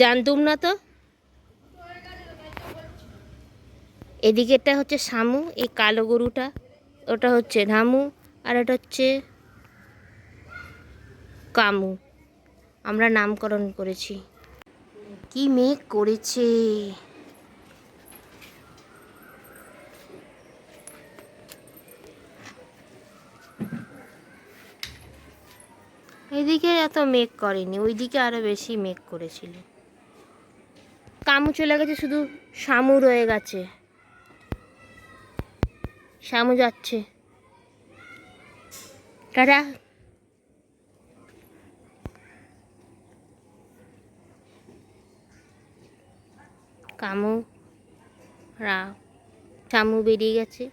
জানতুম না তো। এদিকেরটা হচ্ছে শামু, এই কালো গরুটা, ওটা হচ্ছে রামু, আর এটা হচ্ছে কামু। আমরা নামকরণ করেছি। কি মেঘ করেছে! এদিকে এত মেঘ করেনি, ওইদিকে আরো বেশি মেঘ করেছিল। কামু চলে গেছে, শুধু শামু রয়ে গেছে। শামু যাচ্ছে, টাটা। কামু রা শামু বেরিয়ে গেছে।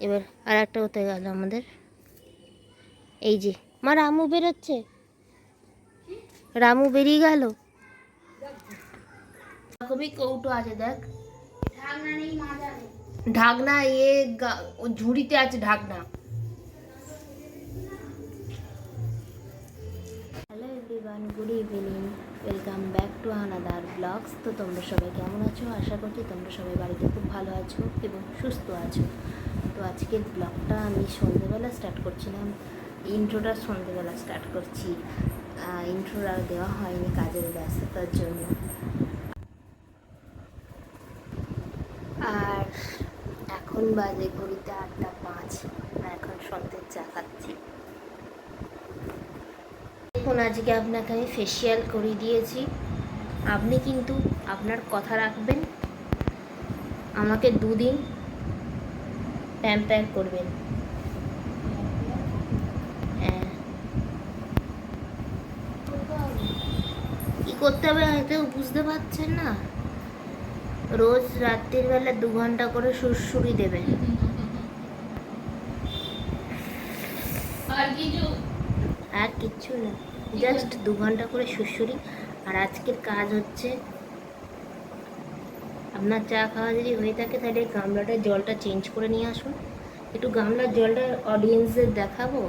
এবার আর একটা কোথায় গেল আমাদের? এই যে মা, রামু বেরোচ্ছে, রামু বেরিয়ে গেল। খুবই কৌটো আছে, দেখ। ঢাকনা ও ঝুড়িতে আছে ঢাকনা। Hello everyone, good evening, welcome back to another blogs. তো তোমরা সবাই কেমন আছো? আশা করছি তোমরা সবাই বাড়িতে খুব ভালো আছো এবং সুস্থ আছো। তো আজকের ব্লগটা আমি সন্ধ্যেবেলা স্টার্ট করছিলাম, ইন্ট্রোটা সন্ধ্যেবেলা স্টার্ট করছি। ইন্ট্রোটা দেওয়া হয়নি কাজের ব্যস্ততার জন্য। আর এখন বাজে ঘড়িতে 8:05। এখন সন্ধ্যের চা খাচ্ছি। দেখুন, আজকে আপনাকে আমি ফেসিয়াল করিয়ে দিয়েছি। আপনি কিন্তু আপনার কথা রাখবেন, আমাকে 2 দিন প্যাম্পার করবেন। হ্যাঁ, কী করতে হবে হয়তো বুঝতে পারছেন না। রোজ রাত্রির বেলা 2 ঘন্টা করে সুড়সুড়ি দেবেন। আর কিচ্ছু না, জাস্ট 2 ঘন্টা করে সুড়সুড়ি। আর আজকের কাজ হচ্ছে, আপনার চা খাওয়া যদি হয়ে থাকে তাহলে গামলাটার জলটা চেঞ্জ করে নিয়ে আসুন। একটু গামলার জলটা অডিয়েন্সদের দেখাবো।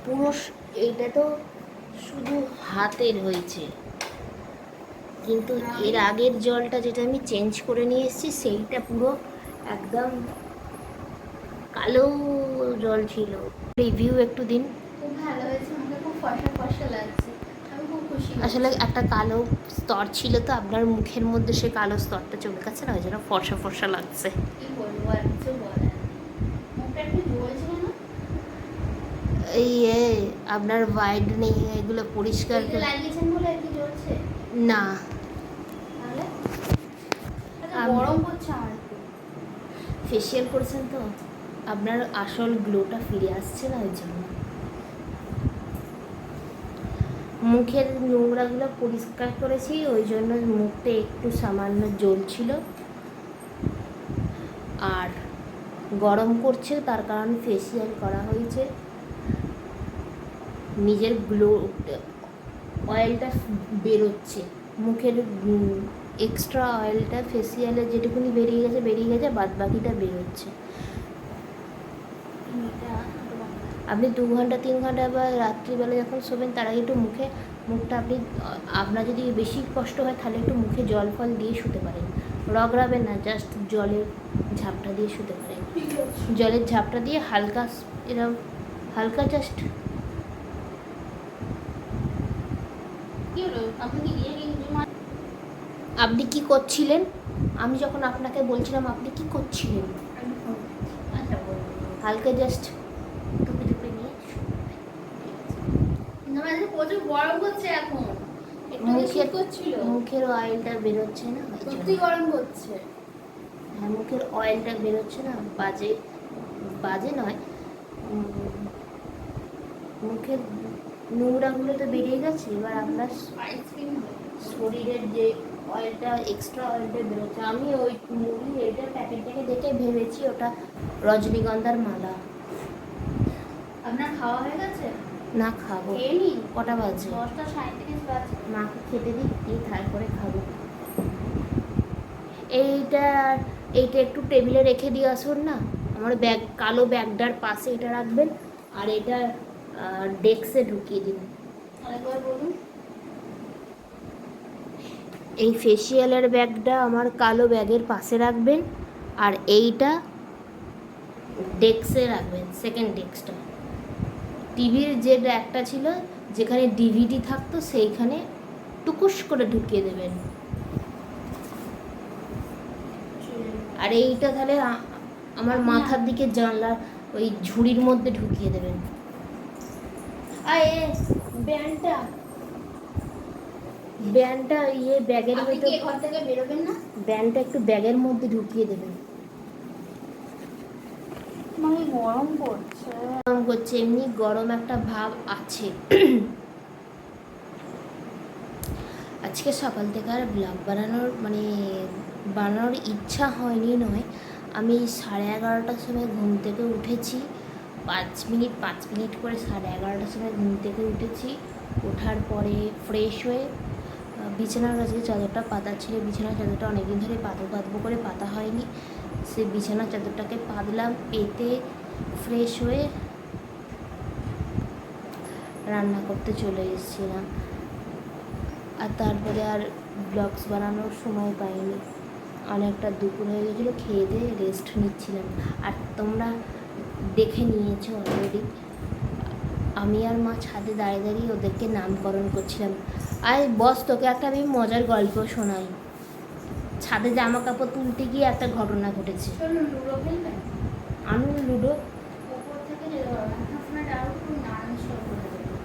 পুরো এইটা তো শুধু হাতের হয়েছে, কিন্তু এর আগের জলটা যেটা আমি চেঞ্জ করে নিয়ে এসেছি সেইটা পুরো একদম কালো জল ছিল। রিভিউ একটু দিন। খুব ভালো হয়েছে, আমাকে খুব ফর্সা ফর্সা লাগছে, আমি খুব খুশি। আসলে একটা কালো স্তর ছিল, তো আপনার মুখের মধ্যে সে কালো স্তরটা চলে গেছে না, ওই জন্য ফর্সা ফর্সা লাগছে। কি বলবো, আর কিছু বলার মুখটা একটু জ্বলছে না। এই আপনার হোয়াইটনিং এগুলো পরিষ্কার এটা লাগিয়েছেন বলে আর কি জ্বলছে না। তাহলে গরম করছে আমার একটু। ফেসিয়াল করেছেন তো আপনার আসল গ্লোটা ফিরে আসছে না, ওই জন্য। মুখের নোংরাগুলো পরিষ্কার করেছি, ওই জন্য মুখটা একটু সামান্য জ্বলছিল। আর গরম করছে, তার কারণে ফেসিয়াল করা হয়েছে। নিজের গ্লো অয়েলটা বেরোচ্ছে, মুখের এক্সট্রা অয়েলটা ফেসিয়ালে যেটুকুনি বেরিয়ে গেছে, বাদ বাকিটা বেরোচ্ছে। আপনি 2 ঘন্টা 3 ঘন্টা বা রাত্রিবেলা যখন শোবেন তার আগে একটু মুখটা আপনার যদি বেশি কষ্ট হয় তাহলে একটু মুখে জল ফল দিয়ে শুতে পারেন। রগড়াবেন না, জাস্ট জলের ঝাপটা দিয়ে শুতে পারেন। জলের ঝাপটা দিয়ে হালকা এরকম হালকা জাস্ট। আপনি কি করছিলেন? আমি যখন আপনাকে বলছিলাম আপনি কি করছিলেন? হালকা জাস্ট টুপি টুপি নিয়ে প্রচুর গরম করছে এখন, মুখের অয়েলটা বেরোচ্ছে না, সত্যি গরম করছে। হ্যাঁ, মুখের অয়েলটা বেরোচ্ছে না, বাজে বাজে নয়, মুখের নোংরাগুলো তো বেরিয়ে গেছে। এবার আপনার শরীরের যে অয়েলটা, এক্সট্রা অয়েলটা বেরোচ্ছে। আমি ওই মুড়ি এটা প্যাকেটটাকে দেখে ভেবেছি ওটা রজনীগন্ধার মালা। আপনার খাওয়া হয়ে গেছে? না, খাবো। খেয়ে নিন। কটা বাজে? 10:37 বাজে। মাকে খেতে দিই, দিয়ে তারপরে খাবো। এইটা এইটা একটু টেবিলে রেখে দিয়ে আসুন না, আমার কালো ব্যাগটার পাশে এটা রাখবেন। আর এটা ডেস্কে ঢুকিয়ে দিন। আরেকবার বলুন। এই ফেসিয়ালের ব্যাগটা আমার কালো ব্যাগের পাশে রাখবেন, আর এইটা ডেস্কে রাখবেন, সেকেন্ড ডেস্কটা। টিভির যে একটা ছিল যেখানে ডিভিডি থাকতো সেইখানে টুকুস করে ঢুকিয়ে দেবেন। আর এইটা তাহলে আমার মাথার দিকে জানলার ওই ঝুড়ির মধ্যে ঢুকিয়ে দেবেন। আর ব্যান্ডটা ব্যাগের আপনি মধ্যে, কি ঘর থেকে বেরোবেন না? ব্যান্ডটা একটু ব্যাগের মধ্যে ঢুকিয়ে দেবেন। মানে গরম পড়ছে। গরম করছে, এমনি গরম একটা ভাব আছে। আজকে সকাল থেকে আর ব্লগ বানানোর ইচ্ছা হয়নি নয়, আমি 11:30টার সময় ঘুম থেকে উঠেছি। 5 মিনিট করে 11:30টার সময় ঘুম থেকে উঠেছি। ওঠার পরে ফ্রেশ হয়ে বিছানার কাছে চাদরটা পাতা ছিল, বিছানার চাদরটা অনেকদিন ধরে পাতবো করে পাতা হয়নি, সেই বিছানার চাদরটাকে পাতলাম। পেতে ফ্রেশ হয়ে রান্না করতে চলে এসেছিলাম। আর তারপরে আর ব্লগস বানানোর সময় পাইনি, অনেকটা দুপুর হয়ে গেছিলো, খেয়ে দিয়ে রেস্ট নিচ্ছিলাম। আর তোমরা দেখে নিয়েছো অলরেডি, আমি আর মা ছাদে দাঁড়িয়ে দাঁড়িয়ে ওদেরকে নামকরণ করছিলাম। আর বস, তোকে একটা আমি মজার গল্প শোনাই। ছাদে জামা কাপড় তুলতে গিয়ে একটা ঘটনা ঘটেছে। চলুন লুডো খেলবেন। আমি লুডো ওপর থেকে যেতে পারবেন, আপনার আরো একটু নাড়ানো শুরু করে দেবেন।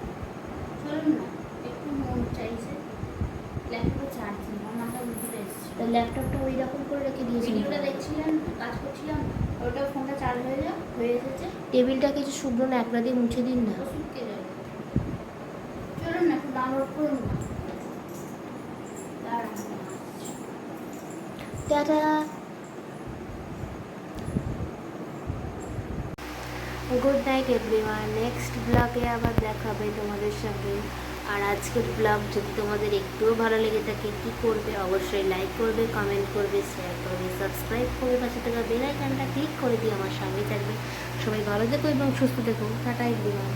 চলুন না, একটু মন চাইছে। ল্যাপটপে চার্জ নেই, আমার মাথা উঠে এসেছে। ল্যাপটপটা ওই রকম করে রেখে দিয়েছি। ভিডিওটা দেখছিলেন, কাজ করছিলাম, ওটা ফোনটা চার্জ হয়ে এসেছে। টেবিলটা কিছু শুকনো না, একটা দিয়ে মুছে দিন না। ওষুধ কে যাবে? চলুন না, একটু ডাউনলোড করুন না। দাঁড়ান। Tata, good night everyone. Next ব্লগে আবার দেখা হবে তোমাদের সঙ্গে। আর আজকের ব্লগ যদি তোমাদের একটুও ভালো লেগে থাকে, কী করবে? অবশ্যই লাইক করবে, কমেন্ট করবে, শেয়ার করবে, সাবস্ক্রাইব করবে, পাশে থাকা বেল আইকনটা ক্লিক করে দিয়ে আমার সঙ্গে থাকবে। সবাই ভালো থেকো এবং সুস্থ থেকো। Tata everyone.